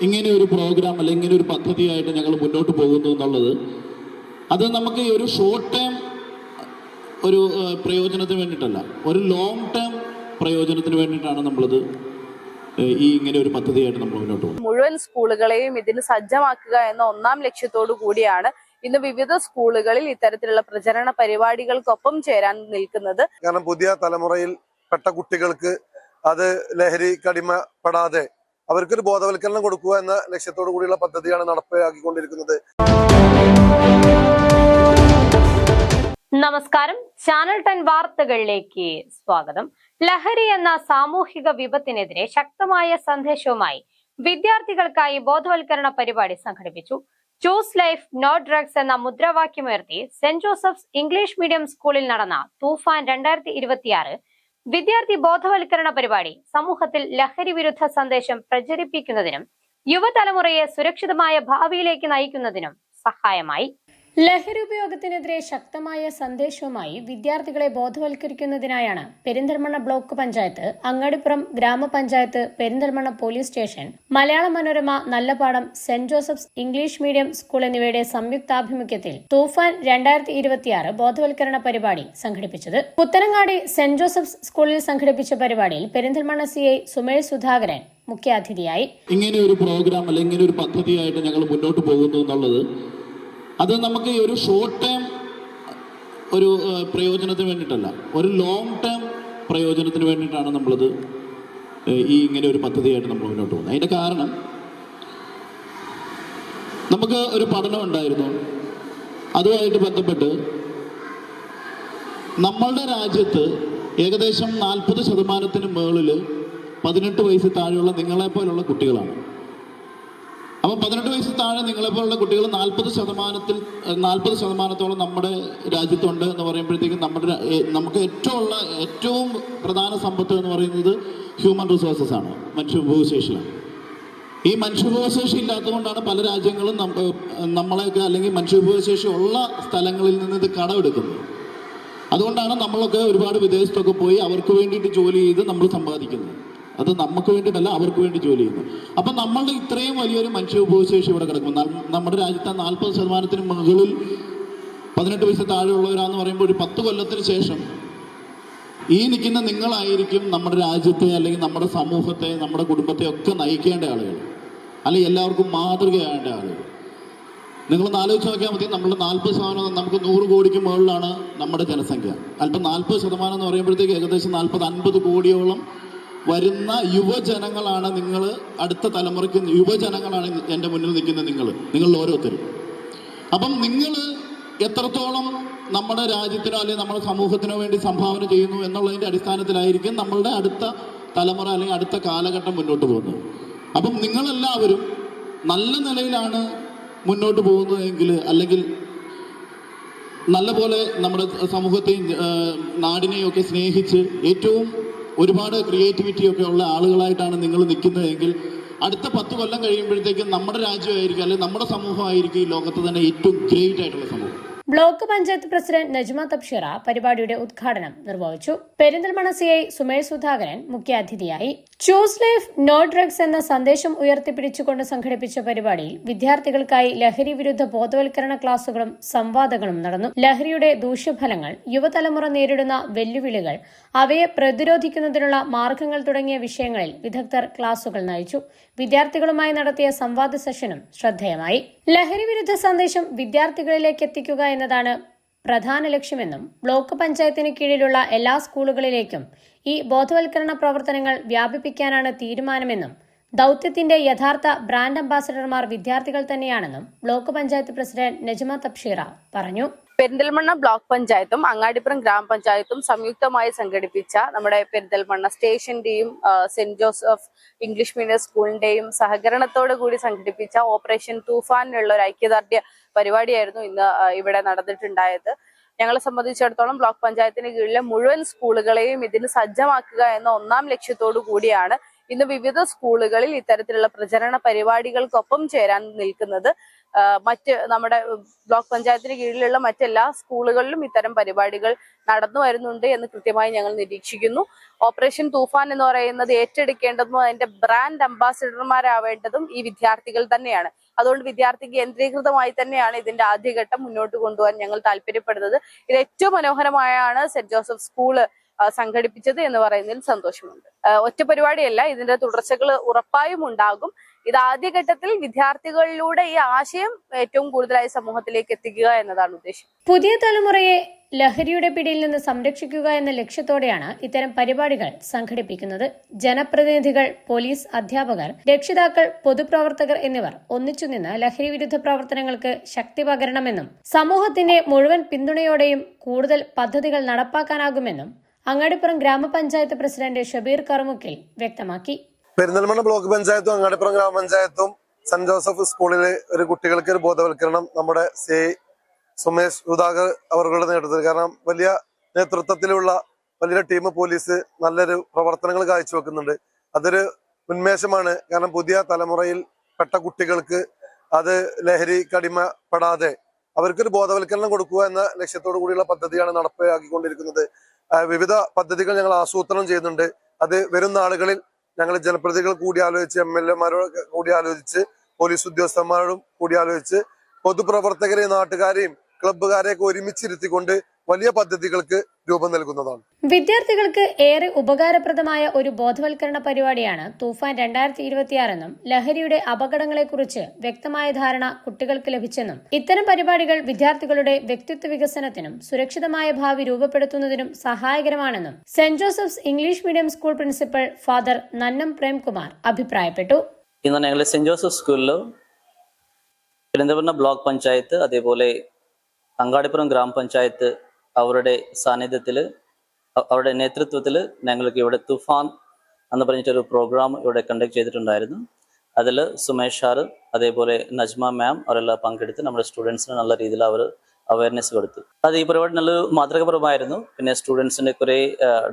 ഇങ്ങനെ ഒരു പ്രോഗ്രാം അല്ലെങ്കിൽ ഇങ്ങനെ ഒരു പദ്ധതിയായിട്ട് ഞങ്ങൾ മുന്നോട്ട് പോകുന്നു എന്നുള്ളത് അത് നമുക്ക് ഒരു ഷോർട്ട് ടേം ഒരു പ്രയോജനത്തിന് വേണ്ടിയിട്ടല്ല, ഒരു ലോങ് ടേം പ്രയോജനത്തിന് വേണ്ടിയിട്ടാണ് നമ്മളത് ഇങ്ങനെ ഒരു പദ്ധതിയായിട്ട് നമ്മൾ മുന്നോട്ട് പോകുന്നത്. മുഴുവൻ സ്കൂളുകളെയും ഇതിന് സജ്ജമാക്കുക എന്ന ഒന്നാം ലക്ഷ്യത്തോടു കൂടിയാണ് ഇന്ന് വിവിധ സ്കൂളുകളിൽ ഇത്തരത്തിലുള്ള പ്രചരണ പരിപാടികൾക്കൊപ്പം ചേരാൻ നിൽക്കുന്നത്. കാരണം പുതിയ തലമുറയിൽ പെട്ട കുട്ടികൾക്ക് അത് ലഹരിക്കടിമപ്പെടാതെ അവർക്കൊരു ബോധവൽക്കരണം കൊടുക്കുക എന്ന ലക്ഷ്യത്തോടു കൂടിയുള്ള പദ്ധതിയാണ് നടപ്പിലാക്കിക്കൊണ്ടിരിക്കുന്നത്. നമസ്കാരം, ചാനൽ 10 വാർത്തകളിലേക്ക് സ്വാഗതം. ലഹരി എന്ന സാമൂഹിക വിപത്തിനെതിരെ ശക്തമായ സന്ദേശവുമായി വിദ്യാർത്ഥികൾക്കായി ബോധവൽക്കരണ പരിപാടി സംഘടിപ്പിച്ചു. ചൂസ് ലൈഫ് നോ ഡ്രഗ്സ് എന്ന മുദ്രാവാക്യമുയർത്തി സെന്റ് ജോസഫ്സ് ഇംഗ്ലീഷ് മീഡിയം സ്കൂളിൽ നടന്ന തൂഫാൻ 2026 വിദ്യാർത്ഥി ബോധവൽക്കരണ പരിപാടി സമൂഹത്തിൽ ലഹരി വിരുദ്ധ സന്ദേശം പ്രചരിപ്പിക്കുന്നതിനും യുവതലമുറയെ സുരക്ഷിതമായ ഭാവിയിലേക്ക് നയിക്കുന്നതിനും സഹായമായി. ലഹരി ഉപയോഗത്തിനെതിരെ ശക്തമായ സന്ദേശവുമായി വിദ്യാർത്ഥികളെ ബോധവൽക്കരിക്കുന്നതിനായാണ് പെരിന്തൽമണ്ണ ബ്ലോക്ക് പഞ്ചായത്ത്, അങ്ങാടിപ്പുറം ഗ്രാമപഞ്ചായത്ത്, Perinthalmanna police station, Malayala Manorama, Nallapadam, saint Joseph's English medium school എന്നിവയുടെ സംയുക്താഭിമുഖ്യത്തിൽ തൂഫാൻ 2026 ബോധവൽക്കരണ പരിപാടി സംഘടിപ്പിച്ചത്. പുത്തനങ്ങാടി സെന്റ് ജോസഫ്സ് സ്കൂളിൽ സംഘടിപ്പിച്ച പരിപാടിയിൽ പെരിന്തൽമണ്ണ CI സുമേഷ് സുധാകരൻ മുഖ്യാതിഥിയായി. ഇങ്ങനെ ഒരു പ്രോഗ്രാം അല്ലെങ്കിൽ ഇങ്ങനെ ഒരു പദ്ധതിയായിട്ട് ഞങ്ങൾ മുന്നോട്ട് പോകുന്നു എന്നുള്ളത് അത് നമുക്ക് ഒരു ഷോർട്ട് ടേം ഒരു പ്രയോജനത്തിന് വേണ്ടിയിട്ടല്ല, ഒരു ലോങ് ടേം പ്രയോജനത്തിന് വേണ്ടിയിട്ടാണ് നമ്മളത് ഇങ്ങനെ ഒരു പദ്ധതിയായിട്ട് നമ്മൾ മുന്നോട്ട് പോകുന്നത്. അതിൻ്റെ കാരണം, നമുക്ക് ഒരു പഠനം ഉണ്ടായിരുന്നു, അതുമായിട്ട് ബന്ധപ്പെട്ട് നമ്മളുടെ രാജ്യത്ത് ഏകദേശം 40% മുകളിൽ 18 വയസ്സ് താഴെയുള്ള നിങ്ങളെപ്പോലുള്ള കുട്ടികളാണ്. അപ്പം 18 വയസ്സ് താഴെ നിങ്ങളെപ്പോലുള്ള കുട്ടികൾ 40%-40% നമ്മുടെ രാജ്യത്തുണ്ട് എന്ന് പറയുമ്പോഴത്തേക്കും നമുക്ക് ഏറ്റവും പ്രധാന സമ്പത്ത് എന്ന് പറയുന്നത് ഹ്യൂമൻ റിസോഴ്സസ് ആണ്, മനുഷ്യവിഭവശേഷിയാണ്. ഈ മനുഷ്യവിഭവശേഷി ഇല്ലാത്തതുകൊണ്ടാണ് പല രാജ്യങ്ങളും നമ്മളെയൊക്കെ അല്ലെങ്കിൽ മനുഷ്യവിഭവശേഷി ഉള്ള സ്ഥലങ്ങളിൽ നിന്ന് ഇത് കടമെടുക്കുന്നത്. അതുകൊണ്ടാണ് നമ്മളൊക്കെ ഒരുപാട് വിദേശത്തൊക്കെ പോയി അവർക്ക് വേണ്ടിയിട്ട് ജോലി ചെയ്ത് നമ്മൾ സമ്പാദിക്കുന്നത്. അത് നമുക്ക് വേണ്ടിയിട്ടല്ല, അവർക്ക് വേണ്ടി ജോലി ചെയ്യുന്നു. അപ്പം നമ്മളുടെ ഇത്രയും വലിയൊരു മനുഷ്യവിഭവശേഷി ഇവിടെ കിടക്കും. നമ്മുടെ രാജ്യത്തെ 40% മുകളിൽ 18 വയസ്സ് താഴെയുള്ളവരാന്ന് പറയുമ്പോൾ ഒരു 10 കൊല്ലത്തിന് ശേഷം ഈ നിൽക്കുന്ന നിങ്ങളായിരിക്കും നമ്മുടെ രാജ്യത്തെ അല്ലെങ്കിൽ നമ്മുടെ സമൂഹത്തെ, നമ്മുടെ കുടുംബത്തെ ഒക്കെ നയിക്കേണ്ട ആളുകൾ, അല്ലെങ്കിൽ എല്ലാവർക്കും മാതൃകയാകേണ്ട ആളുകൾ. നിങ്ങളൊന്ന് ആലോചിച്ച് നോക്കിയാൽ മതി. നമ്മൾ 40%, നമുക്ക് 100 കോടിക്ക് മുകളിലാണ് നമ്മുടെ ജനസംഖ്യ. അല്പം 40% എന്ന് പറയുമ്പോഴത്തേക്ക് ഏകദേശം 40-50 കോടിയോളം വരുന്ന യുവജനങ്ങളാണ് നിങ്ങൾ. അടുത്ത തലമുറയ്ക്ക് യുവജനങ്ങളാണ് എൻ്റെ മുന്നിൽ നിൽക്കുന്ന നിങ്ങൾ ഓരോരുത്തരും. അപ്പം നിങ്ങൾ എത്രത്തോളം നമ്മുടെ രാജ്യത്തിനോ അല്ലെങ്കിൽ നമ്മുടെ സമൂഹത്തിനോ വേണ്ടി സംഭാവന ചെയ്യുന്നു എന്നുള്ളതിൻ്റെ അടിസ്ഥാനത്തിലായിരിക്കും നമ്മളുടെ അടുത്ത തലമുറ അല്ലെങ്കിൽ അടുത്ത കാലഘട്ടം മുന്നോട്ട് പോകുന്നത്. അപ്പം നിങ്ങളെല്ലാവരും നല്ല നിലയിലാണ് മുന്നോട്ട് പോകുന്നതെങ്കിൽ, അല്ലെങ്കിൽ നല്ല പോലെ നമ്മുടെ സമൂഹത്തെയും നാടിനെയും ഒക്കെ സ്നേഹിച്ച് ഏറ്റവും ഒരുപാട് ക്രിയേറ്റിവിറ്റിയൊക്കെ ഉള്ള ആളുകളായിട്ടാണ് നിങ്ങൾ നിൽക്കുന്നതെങ്കിൽ അടുത്ത 10 കൊല്ലം കഴിയുമ്പോഴത്തേക്കും നമ്മുടെ രാജ്യമായിരിക്കും അല്ലെങ്കിൽ നമ്മുടെ സമൂഹമായിരിക്കും ഈ ലോകത്ത് തന്നെ ഏറ്റവും ഗ്രേറ്റ് ആയിട്ടുള്ള സമൂഹം. ബ്ലോക്ക് പഞ്ചായത്ത് പ്രസിഡന്റ് നജ്മ തബ്ഷിറ പരിപാടിയുടെ ഉദ്ഘാടനം നിർവഹിച്ചു. പെരിന്തൽമണ്ണ CI സുമേഷ് സുധാകരൻ മുഖ്യാതിഥിയായി. ചൂസ് ലൈഫ് നോ ഡ്രഗ്സ് എന്ന സന്ദേശം ഉയർത്തിപ്പിടിച്ചുകൊണ്ട് സംഘടിപ്പിച്ച പരിപാടിയിൽ വിദ്യാർത്ഥികൾക്കായി ലഹരി വിരുദ്ധ ബോധവൽക്കരണ ക്ലാസുകളും സംവാദങ്ങളും നടന്നു. ലഹരിയുടെ ദൂഷ്യഫലങ്ങൾ, യുവതലമുറ നേരിടുന്ന വെല്ലുവിളികൾ, അവയെ പ്രതിരോധിക്കുന്നതിനുള്ള മാർഗങ്ങൾ തുടങ്ങിയ വിഷയങ്ങളിൽ വിദഗ്ധർ ക്ലാസുകൾ നയിച്ചു. വിദ്യാർത്ഥികളുമായി നടത്തിയ സംവാദ സെഷനും ശ്രദ്ധേയമായി. ലഹരി വിരുദ്ധ സന്ദേശം വിദ്യാർത്ഥികളിലേക്ക് എത്തിക്കുക എന്നതാണ് പ്രധാന ലക്ഷ്യമെന്നും ബ്ലോക്ക് പഞ്ചായത്തിന് കീഴിലുള്ള എല്ലാ സ്കൂളുകളിലേക്കും ഈ ബോധവൽക്കരണ പ്രവർത്തനങ്ങൾ വ്യാപിപ്പിക്കാനാണ് തീരുമാനമെന്നും ദൌത്യത്തിന്റെ യഥാർത്ഥ ബ്രാൻഡ് അംബാസഡർമാർ വിദ്യാർത്ഥികൾ തന്നെയാണെന്നും ബ്ലോക്ക് പഞ്ചായത്ത് പ്രസിഡന്റ് നജ്മ തബ്ഷിറ പറഞ്ഞു. പെരിന്തൽമണ്ണ ബ്ലോക്ക് പഞ്ചായത്തും അങ്ങാടിപ്പുറം ഗ്രാമപഞ്ചായത്തും സംയുക്തമായി സംഘടിപ്പിച്ച നമ്മുടെ പെരിന്തൽമണ്ണ സ്റ്റേഷന്റെയും സെന്റ് ജോസഫ് ഇംഗ്ലീഷ് മീഡിയം സ്കൂളിന്റെയും സഹകരണത്തോടു കൂടി സംഘടിപ്പിച്ച ഓപ്പറേഷൻ തൂഫാനിലുള്ള ഒരു ഐക്യദാർഢ്യ പരിപാടിയായിരുന്നു ഇന്ന് ഇവിടെ നടന്നിട്ടുണ്ടായത്. ഞങ്ങളെ സംബന്ധിച്ചിടത്തോളം ബ്ലോക്ക് പഞ്ചായത്തിന് കീഴിലെ മുഴുവൻ സ്കൂളുകളെയും ഇതിന് സജ്ജമാക്കുക എന്ന ഒന്നാം ലക്ഷ്യത്തോടു കൂടിയാണ് ഇന്ന് വിവിധ സ്കൂളുകളിൽ ഇത്തരത്തിലുള്ള പ്രചരണ പരിപാടികൾക്കൊപ്പം ചേരാൻ നിൽക്കുന്നത് മറ്റ് നമ്മുടെ ബ്ലോക്ക് പഞ്ചായത്തിന് കീഴിലുള്ള മറ്റെല്ലാ സ്കൂളുകളിലും ഇത്തരം പരിപാടികൾ നടന്നു വരുന്നുണ്ട് എന്ന് കൃത്യമായി ഞങ്ങൾ നിരീക്ഷിക്കുന്നു. ഓപ്പറേഷൻ തൂഫാൻ എന്ന് പറയുന്നത് ഏറ്റെടുക്കേണ്ടതും അതിന്റെ ബ്രാൻഡ് അംബാസിഡർമാരാവേണ്ടതും ഈ വിദ്യാർത്ഥികൾ തന്നെയാണ്. അതുകൊണ്ട് വിദ്യാർത്ഥി കേന്ദ്രീകൃതമായി തന്നെയാണ് ഇതിന്റെ ആദ്യഘട്ടം മുന്നോട്ട് കൊണ്ടുപോകാൻ ഞങ്ങൾ താല്പര്യപ്പെടുന്നത്. ഇത് ഏറ്റവും മനോഹരമായാണ് സെന്റ് ജോസഫ് സ്കൂള് സംഘടിപ്പിച്ചത് എന്ന് പറയുന്നതിൽ സന്തോഷമുണ്ട്. ഒറ്റ പരിപാടിയല്ല, ഇതിന്റെ തുടർച്ചകൾ ഉറപ്പായും ഉണ്ടാകും. ഇത് ആദ്യഘട്ടത്തിൽ വിദ്യാർത്ഥികളിലൂടെ ഈ ആശയം ഏറ്റവും കൂടുതലായി സമൂഹത്തിലേക്ക് എത്തിക്കുക എന്നതാണ് ഉദ്ദേശം. പുതിയ തലമുറയെ ലഹരിയുടെ പിടിയിൽ നിന്ന് സംരക്ഷിക്കുക എന്ന ലക്ഷ്യത്തോടെയാണ് ഇത്തരം പരിപാടികൾ സംഘടിപ്പിക്കുന്നത്. ജനപ്രതിനിധികൾ, പോലീസ്, അധ്യാപകർ, രക്ഷിതാക്കൾ, പൊതുപ്രവർത്തകർ എന്നിവർ ഒന്നിച്ചുനിന്ന് ലഹരി വിരുദ്ധ പ്രവർത്തനങ്ങൾക്ക് ശക്തി പകരണമെന്നും സമൂഹത്തിന്റെ മുഴുവൻ പിന്തുണയോടെയും കൂടുതൽ പദ്ധതികൾ നടപ്പാക്കാനാകുമെന്നും അങ്ങാടിപ്പുറം ഗ്രാമപഞ്ചായത്ത് പ്രസിഡന്റ് ഷബീർ കറുമുക്കിൽ വ്യക്തമാക്കി. പെരിന്തൽമണ്ണ ബ്ലോക്ക് പഞ്ചായത്തും അങ്ങാടിപ്പുറം ഗ്രാമപഞ്ചായത്തും സെന്റ് ജോസഫ് സ്കൂളിലെ ഒരു കുട്ടികൾക്ക് ഒരു ബോധവൽക്കരണം നമ്മുടെ സുമേഷ് സുധാകർ അവരുടെ നേതൃത്വത്തിൽ, കാരണം വലിയ നേതൃത്വത്തിലുള്ള വലിയ ടീം പോലീസ് നല്ലൊരു പ്രവർത്തനങ്ങൾ കാഴ്ചവെക്കുന്നുണ്ട്. അതൊരു ഉന്മേഷമാണ്. കാരണം പുതിയ തലമുറയിൽ പെട്ട കുട്ടികൾക്ക് അത് ലഹരിക്ക് അടിമപ്പെടാതെ അവർക്കൊരു ബോധവൽക്കരണം കൊടുക്കുക എന്ന ലക്ഷ്യത്തോടു കൂടിയുള്ള പദ്ധതിയാണ് നടപ്പിലാക്കിക്കൊണ്ടിരിക്കുന്നത്. വിവിധ പദ്ധതികൾ ഞങ്ങൾ ആസൂത്രണം ചെയ്യുന്നുണ്ട്. അത് വരും നാളുകളിൽ ഞങ്ങൾ ജനപ്രതിനിധികൾ കൂടിയാലോചിച്ച്, MLA-മാരോട് കൂടിയാലോചിച്ച്, പോലീസ് ഉദ്യോഗസ്ഥന്മാരോടും കൂടിയാലോചിച്ച്, പൊതുപ്രവർത്തകരെയും നാട്ടുകാരെയും ക്ലബ്ബുകാരെയൊക്കെ ഒരുമിച്ചിരുത്തിക്കൊണ്ട് വലിയ പദ്ധതികൾക്ക് രൂപം നൽകുന്നതാണ്. വിദ്യാർത്ഥികൾക്ക് ഏറെ ഉപകാരപ്രദമായ ഒരു ബോധവൽക്കരണ പരിപാടിയാണ് തൂഫാൻ 2026 എന്നും ലഹരിയുടെ അപകടങ്ങളെക്കുറിച്ച് വ്യക്തമായ ധാരണ കുട്ടികൾക്ക് ലഭിച്ചെന്നും ഇത്തരം പരിപാടികൾ വിദ്യാർത്ഥികളുടെ വ്യക്തിത്വ വികസനത്തിനും സുരക്ഷിതമായ ഭാവി രൂപപ്പെടുത്തുന്നതിനും സഹായകരമാണെന്നും saint Joseph's English medium school principal father Nannam Premkumar അഭിപ്രായപ്പെട്ടു. ഇന്ന് ഞങ്ങൾ സെന്റ് ജോസഫ് സ്കൂളിൽ പെരിന്തൽമണ്ണ ബ്ലോക്ക് പഞ്ചായത്ത് അതേപോലെ അങ്ങാടിപ്പുറം ഗ്രാമപഞ്ചായത്ത് അവരുടെ സാന്നിധ്യത്തിൽ, അവരുടെ നേതൃത്വത്തിൽ ഞങ്ങൾക്ക് ഇവിടെ തുഫാൻ എന്ന് പറഞ്ഞിട്ടൊരു പ്രോഗ്രാം ഇവിടെ കണ്ടക്ട് ചെയ്തിട്ടുണ്ടായിരുന്നു. അതിൽ സുമേഷ് സാറ് അതേപോലെ നജ്മ മാം അവരെല്ലാം പങ്കെടുത്ത് നമ്മുടെ സ്റ്റുഡൻസിന് നല്ല രീതിയിൽ അവർ അവയർനെസ് കൊടുത്തു. അത് ഈ പരിപാടി നല്ല മാതൃകപരമായിരുന്നു. പിന്നെ സ്റ്റുഡൻസിൻ്റെ കുറേ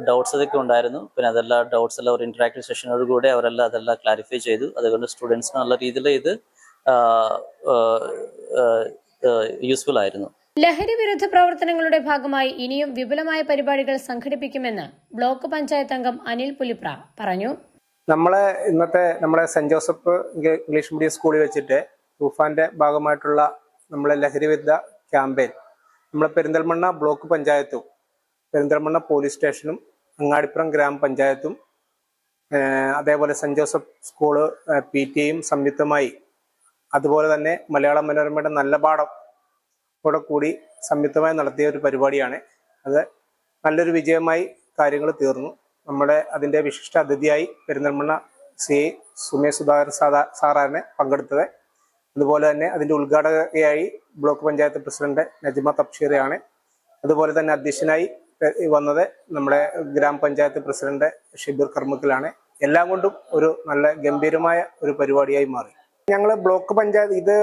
ഡൗട്ട്സ് അതൊക്കെ ഉണ്ടായിരുന്നു. പിന്നെ അതെല്ലാം ഡൗട്ട്സ് എല്ലാം ഒരു ഇൻട്രാക്റ്റീവ് സെഷനോട് കൂടെ അവരെല്ലാം അതെല്ലാം ക്ലാരിഫൈ ചെയ്തു. അതുകൊണ്ട് സ്റ്റുഡൻസിന് നല്ല രീതിയിൽ ഇത് യൂസ്ഫുൾ ആയിരുന്നു. ലഹരി വിരുദ്ധ പ്രവർത്തനങ്ങളുടെ ഭാഗമായി ഇനിയും വിപുലമായ പരിപാടികൾ സംഘടിപ്പിക്കുമെന്ന് ബ്ലോക്ക് പഞ്ചായത്ത് അംഗം അനിൽ പുലിപ്ര പറഞ്ഞു. നമ്മളെ സെന്റ് ജോസഫ് ഇംഗ്ലീഷ് മീഡിയം സ്കൂളിൽ വെച്ചിട്ട് തൂഫാന്റെ ഭാഗമായിട്ടുള്ള നമ്മളെ ലഹരി വിരുദ്ധ ക്യാമ്പയിൻ നമ്മളെ പെരിന്തൽമണ്ണ ബ്ലോക്ക് പഞ്ചായത്തും പെരിന്തൽമണ്ണ പോലീസ് സ്റ്റേഷനും അങ്ങാടിപ്പുറം ഗ്രാമപഞ്ചായത്തും അതേപോലെ സെന്റ് ജോസഫ് സ്കൂള് PTA-യും സംയുക്തമായി, അതുപോലെ തന്നെ മലയാള മനോരമയുടെ നല്ല പാഠം കൂടി സംയുക്തമായി നടത്തിയ ഒരു പരിപാടിയാണ്. അത് നല്ലൊരു വിജയമായി കാര്യങ്ങൾ തീർന്നു. അതിൻ്റെ വിശിഷ്ട അതിഥിയായി പെരിന്തൽമണ്ണ സുമേഷ് സുധാകർ സാറാണ് പങ്കെടുത്തത്. അതുപോലെ തന്നെ അതിൻ്റെ ഉദ്ഘാടകയായി ബ്ലോക്ക് പഞ്ചായത്ത് പ്രസിഡന്റ് നജ്മ തബ്ഷീറയാണ്. അതുപോലെ തന്നെ അധ്യക്ഷനായി വന്നത് നമ്മുടെ ഗ്രാമപഞ്ചായത്ത് പ്രസിഡന്റ് ഷബീർ കറുമുക്കിലാണ്. എല്ലാം കൊണ്ടും ഒരു നല്ല ഗംഭീരമായ ഒരു പരിപാടിയായി മാറി. ഞങ്ങൾ ബ്ലോക്ക് പഞ്ചായത്ത്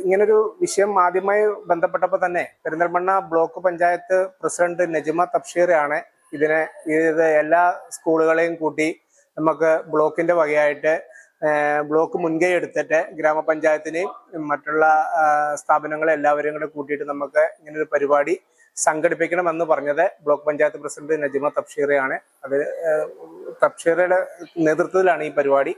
ഇങ്ങനൊരു വിഷയം ആദ്യമായി ബന്ധപ്പെട്ടപ്പോൾ തന്നെ പെരിന്തൽമണ്ണ ബ്ലോക്ക് പഞ്ചായത്ത് പ്രസിഡന്റ് നജ്മ തബ്ഷീറയാണ് ഇത് എല്ലാ സ്കൂളുകളെയും കൂട്ടി നമുക്ക് ബ്ലോക്കിന്റെ വകയായിട്ട് ബ്ലോക്ക് മുൻകൈ എടുത്തിട്ട് ഗ്രാമപഞ്ചായത്തിനെയും മറ്റുള്ള സ്ഥാപനങ്ങളെ എല്ലാവരെയും കൂടെ കൂട്ടിയിട്ട് നമുക്ക് ഇങ്ങനൊരു പരിപാടി സംഘടിപ്പിക്കണമെന്ന് പറഞ്ഞത് ബ്ലോക്ക് പഞ്ചായത്ത് പ്രസിഡന്റ് നജ്മ തബ്ഷീറയാണ്. അത് തബ്ഷീറയുടെ നേതൃത്വത്തിലാണ് ഈ പരിപാടി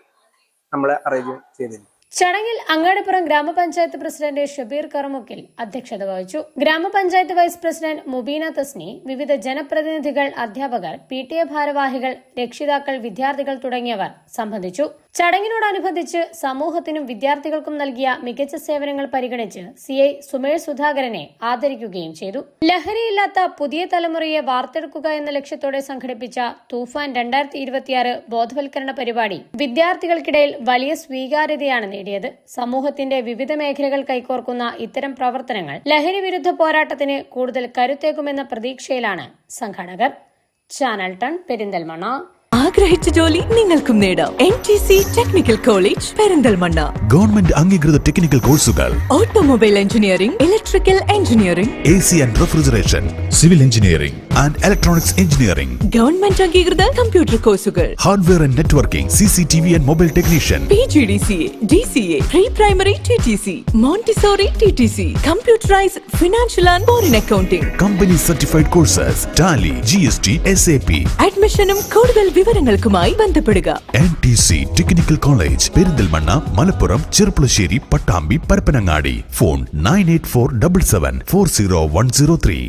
നമ്മൾ അറേഞ്ച് ചെയ്തിരുന്നത്. ചടങ്ങിൽ അങ്ങാടിപ്പുറം ഗ്രാമപഞ്ചായത്ത് പ്രസിഡന്റ് ഷബീർ കറുമുക്കിൽ അധ്യക്ഷത വഹിച്ചു. ഗ്രാമപഞ്ചായത്ത് വൈസ് പ്രസിഡന്റ് മുബീന തസ്നി, വിവിധ ജനപ്രതിനിധികൾ, അധ്യാപകർ, PTA ഭാരവാഹികൾ, രക്ഷിതാക്കൾ, വിദ്യാർത്ഥികൾ തുടങ്ങിയവർ സംബന്ധിച്ചു. ചടങ്ങിനോടനുബന്ധിച്ച് സമൂഹത്തിനും വിദ്യാർത്ഥികൾക്കും നൽകിയ മികച്ച സേവനങ്ങൾ പരിഗണിച്ച് CI സുമേഷ് സുധാകരനെ ആദരിക്കുകയും ചെയ്തു. ലഹരിയില്ലാത്ത പുതിയ തലമുറയെ വാർത്തെടുക്കുക എന്ന ലക്ഷ്യത്തോടെ സംഘടിപ്പിച്ച തൂഫാൻ 2026 ബോധവൽക്കരണ പരിപാടി വിദ്യാർത്ഥികൾക്കിടയിൽ വലിയ സ്വീകാര്യതയാണ് നേടിയത്. സമൂഹത്തിന്റെ വിവിധ മേഖലകൾ കൈകോർക്കുന്ന ഇത്തരം പ്രവർത്തനങ്ങൾ ലഹരി വിരുദ്ധ പോരാട്ടത്തിന് കൂടുതൽ കരുത്തേകുമെന്ന പ്രതീക്ഷയിലാണ് സംഘാടകർ. ചാനൽ 10 പെരിന്തൽമണ്ണ. ആഗ്രഹിച്ച ജോലി നിങ്ങൾക്കും നേടാം. NTC technical college Perinthalmanna. Government അംഗീകൃത ടെക്നിക്കൽ കോഴ്സുകൾ: automobile engineering, electrical engineering, AC and refrigeration, civil engineering, and electronics engineering. Government അംഗീകൃത കമ്പ്യൂട്ടർ കോഴ്സുകൾ. Hardware and networking, CCTV and mobile technician. PGDCA, DCA, pre primary TTC, Montessori TTC, computerised financial and foreign accounting. Company certified courses Tally, GST, SAP. അഡ്മിഷനും കൂടുതൽ വിവരങ്ങൾക്കുമായി ബന്ധപ്പെടുക. NTC technical college, Perinthalmanna, Malappuram, Cherpulassery, Pattambi, Parappanangadi. Phone 9847740103.